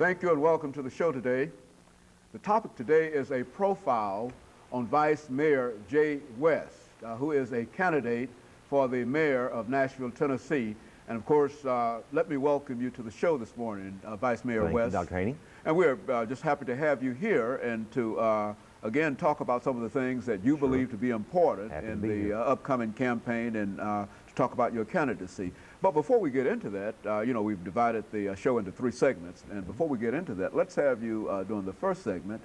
Thank you and welcome to the show today. The topic today is a profile on Vice Mayor Jay West, who is a candidate for the mayor of Nashville, Tennessee. And of course, let me welcome you to the show this morning, Vice Mayor West. Thank you, Dr. Haney. And we're just happy to have you here and to again talk about some of the things that you believe to be important in the upcoming campaign and to talk about your candidacy. But before we get into that, you know, we've divided the show into 3 segments. And before we get into that, let's have you during the first segment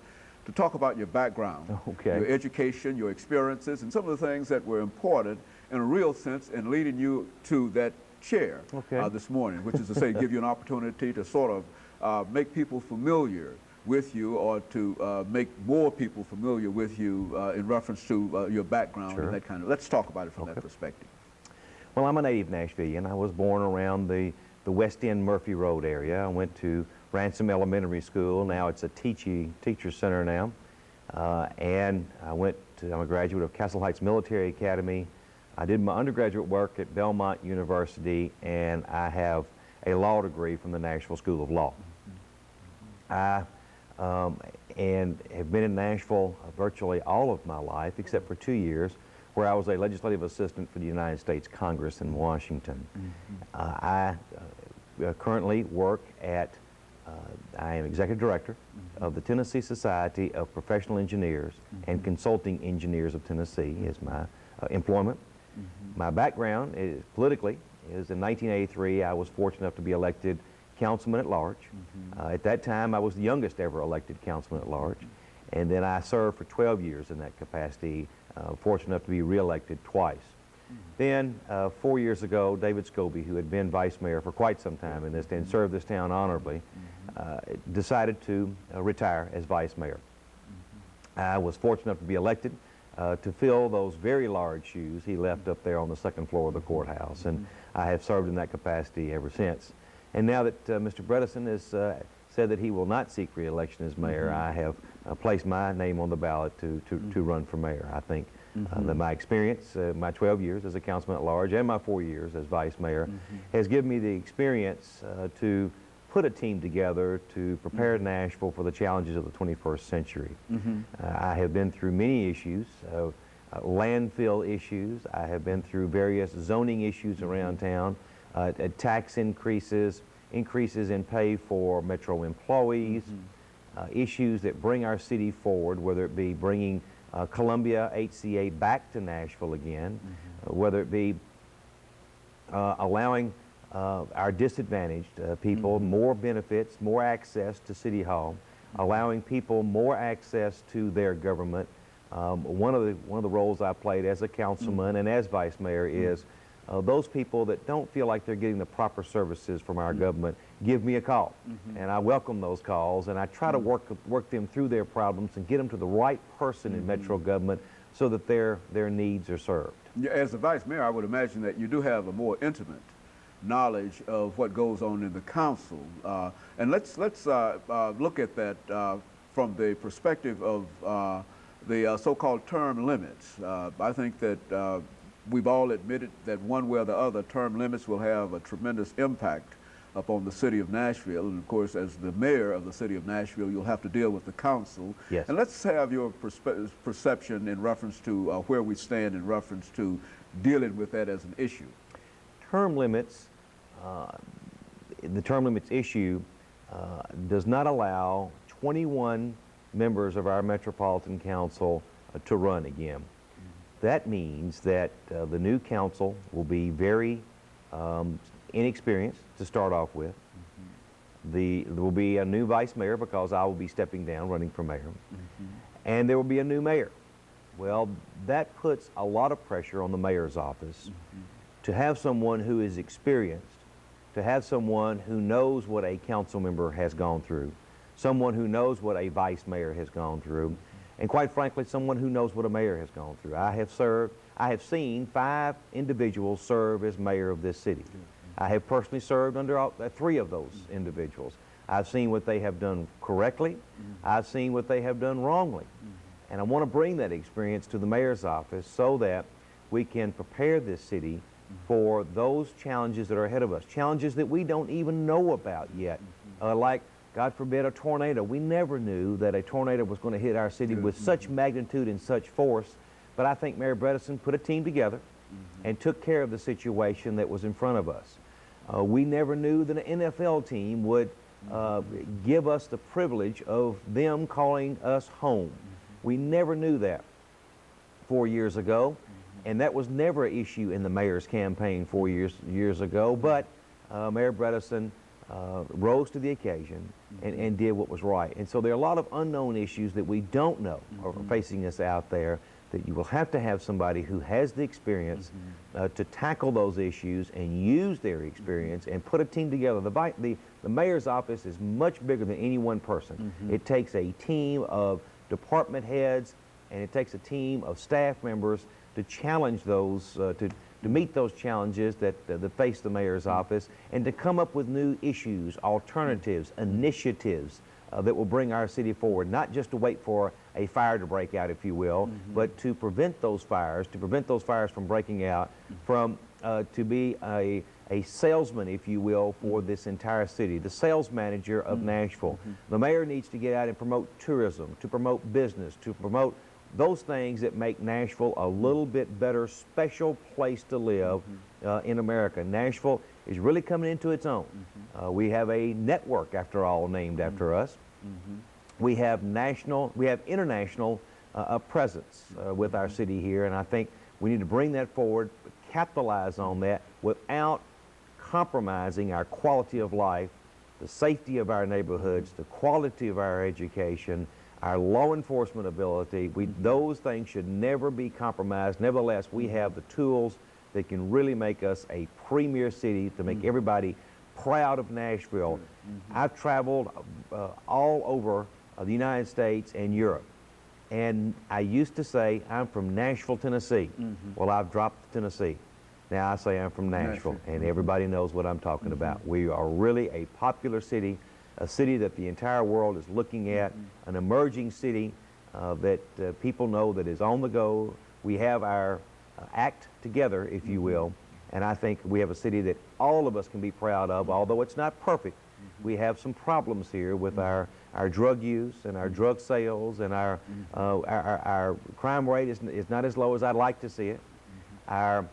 to talk about your background, your education, your experiences, and some of the things that were important in a real sense in leading you to that chair this morning, which is to say give you an opportunity to sort of make people familiar with you, or to make more people familiar with you in reference to your background and that kind of. Let's talk about it from that perspective. Well, I'm a native Nashvilleian. I was born around the West End Murphy Road area. I went to Ransom Elementary School. Now it's a teacher center now. And I'm a graduate of Castle Heights Military Academy. I did my undergraduate work at Belmont University, and I have a law degree from the Nashville School of Law. I and have been in Nashville virtually all of my life, except for 2 years, where I was a legislative assistant for the United States Congress in Washington. I currently work at, I am executive director of the Tennessee Society of Professional Engineers and Consulting Engineers of Tennessee is my employment. My background is politically is in 1983 I was fortunate enough to be elected councilman at large. At that time I was the youngest ever elected councilman at large, and then I served for 12 years in that capacity, fortunate enough to be re-elected twice. Then 4 years ago, David Scobie, who had been vice mayor for quite some time in this and served this town honorably, decided to retire as vice mayor. I was fortunate enough to be elected to fill those very large shoes he left up there on the second floor of the courthouse, and I have served in that capacity ever since. And now that Mr. Bredesen has said that he will not seek re-election as mayor, I have placed my name on the ballot to run for mayor. I think that my experience, my 12 years as a councilman at large and my 4 years as vice mayor, has given me the experience to put a team together to prepare Nashville for the challenges of the 21st century. I have been through many issues, landfill issues. I have been through various zoning issues around town, tax increases, increases in pay for Metro employees, issues that bring our city forward, whether it be bringing Columbia HCA back to Nashville again, whether it be allowing our disadvantaged people more benefits, more access to City Hall, allowing people more access to their government. One of the roles I played as a councilman and as vice mayor is those people that don't feel like they're getting the proper services from our government give me a call, and I welcome those calls, and I try to work them through their problems and get them to the right person in Metro government so that their needs are served. As the vice mayor, I would imagine that you do have a more intimate knowledge of what goes on in the council, and let's look at that from the perspective of the so-called term limits. I think that we've all admitted that one way or the other, term limits will have a tremendous impact upon the city of Nashville. And of course, as the mayor of the city of Nashville, you'll have to deal with the council. And let's have your perception in reference to where we stand in reference to dealing with that as an issue. Term limits, the term limits issue does not allow 21 members of our Metropolitan Council to run again. That means that the new council will be very inexperienced to start off with. There will be a new vice mayor because I will be stepping down, running for mayor. And there will be a new mayor. Well, that puts a lot of pressure on the mayor's office to have someone who is experienced, to have someone who knows what a council member has gone through, someone who knows what a vice mayor has gone through, and quite frankly, someone who knows what a mayor has gone through. I have seen 5 individuals serve as mayor of this city. I have personally served under 3 of those individuals. I've seen what they have done correctly. I've seen what they have done wrongly. And I want to bring that experience to the mayor's office so that we can prepare this city for those challenges that are ahead of us, challenges that we don't even know about yet, like God forbid, a tornado. We never knew that a tornado was going to hit our city with such magnitude and such force. But I think Mayor Bredesen put a team together and took care of the situation that was in front of us. We never knew that an NFL team would give us the privilege of them calling us home. We never knew that 4 years ago, and that was never an issue in the mayor's campaign 4 years ago. But Mayor Bredesen rose to the occasion and did what was right. And so there are a lot of unknown issues that we don't know are facing us out there, that you will have to have somebody who has the experience to tackle those issues and use their experience and put a team together. The mayor's office is much bigger than any one person. It takes a team of department heads, and it takes a team of staff members to challenge those, to meet those challenges that face the mayor's office, and to come up with new issues, alternatives, initiatives that will bring our city forward, not just to wait for a fire to break out, if you will, but to prevent those fires, from breaking out, to be a salesman, if you will, for this entire city, the sales manager of Nashville. The mayor needs to get out and promote tourism, to promote business, to promote those things that make Nashville a little bit better, special place to live in America. Nashville is really coming into its own. We have a network, after all, named after us. We have international presence with our city here, and I think we need to bring that forward, capitalize on that without compromising our quality of life, the safety of our neighborhoods, the quality of our education, our law enforcement ability. Those things should never be compromised. Nevertheless, we have the tools that can really make us a premier city, to make everybody proud of Nashville. I've traveled all over the United States and Europe, and I used to say I'm from Nashville, Tennessee. Well, I've dropped Tennessee. Now I say I'm from Nashville, and everybody knows what I'm talking about. We are really a popular city, a city that the entire world is looking at, an emerging city that people know that is on the go. We have our act together, if you will, and I think we have a city that all of us can be proud of, although it's not perfect. We have some problems here with our drug use and our drug sales, and our crime rate is not as low as I'd like to see it. Our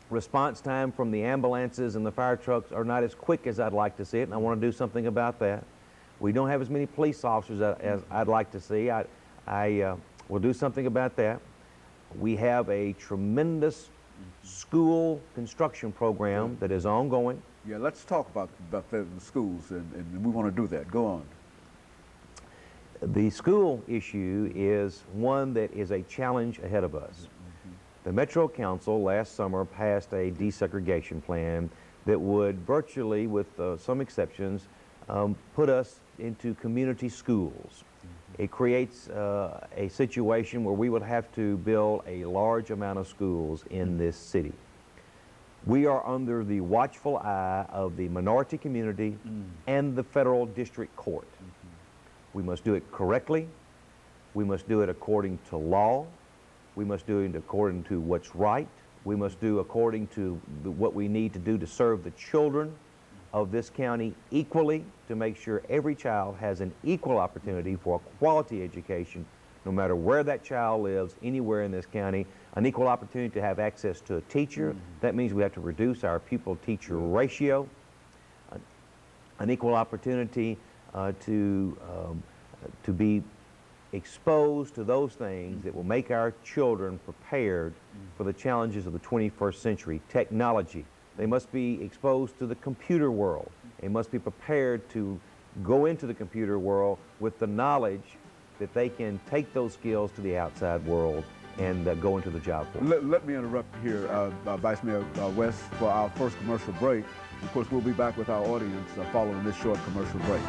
response time from the ambulances and the fire trucks are not as quick as I'd like to see it, and I want to do something about that. We don't have as many police officers as I'd like to see. I will do something about that. We have a tremendous school construction program that is ongoing. Yeah, let's talk about the schools, and we want to do that. Go on. The school issue is one that is a challenge ahead of us. The Metro Council last summer passed a desegregation plan that would virtually, with some exceptions, put us into community schools. It creates a situation where we would have to build a large amount of schools in this city. We are under the watchful eye of the minority community and the federal district court. We must do it correctly. We must do it according to law. We must do it according to what's right. We must do according to what we need to do to serve the children of this county equally, to make sure every child has an equal opportunity for a quality education, no matter where that child lives, anywhere in this county, an equal opportunity to have access to a teacher. That means we have to reduce our pupil-teacher ratio, an equal opportunity to be exposed to those things that will make our children prepared for the challenges of the 21st century. Technology. They must be exposed to the computer world. They must be prepared to go into the computer world with the knowledge that they can take those skills to the outside world and go into the job force. Let me interrupt here, Vice Mayor West, for our first commercial break. Of course, we'll be back with our audience following this short commercial break.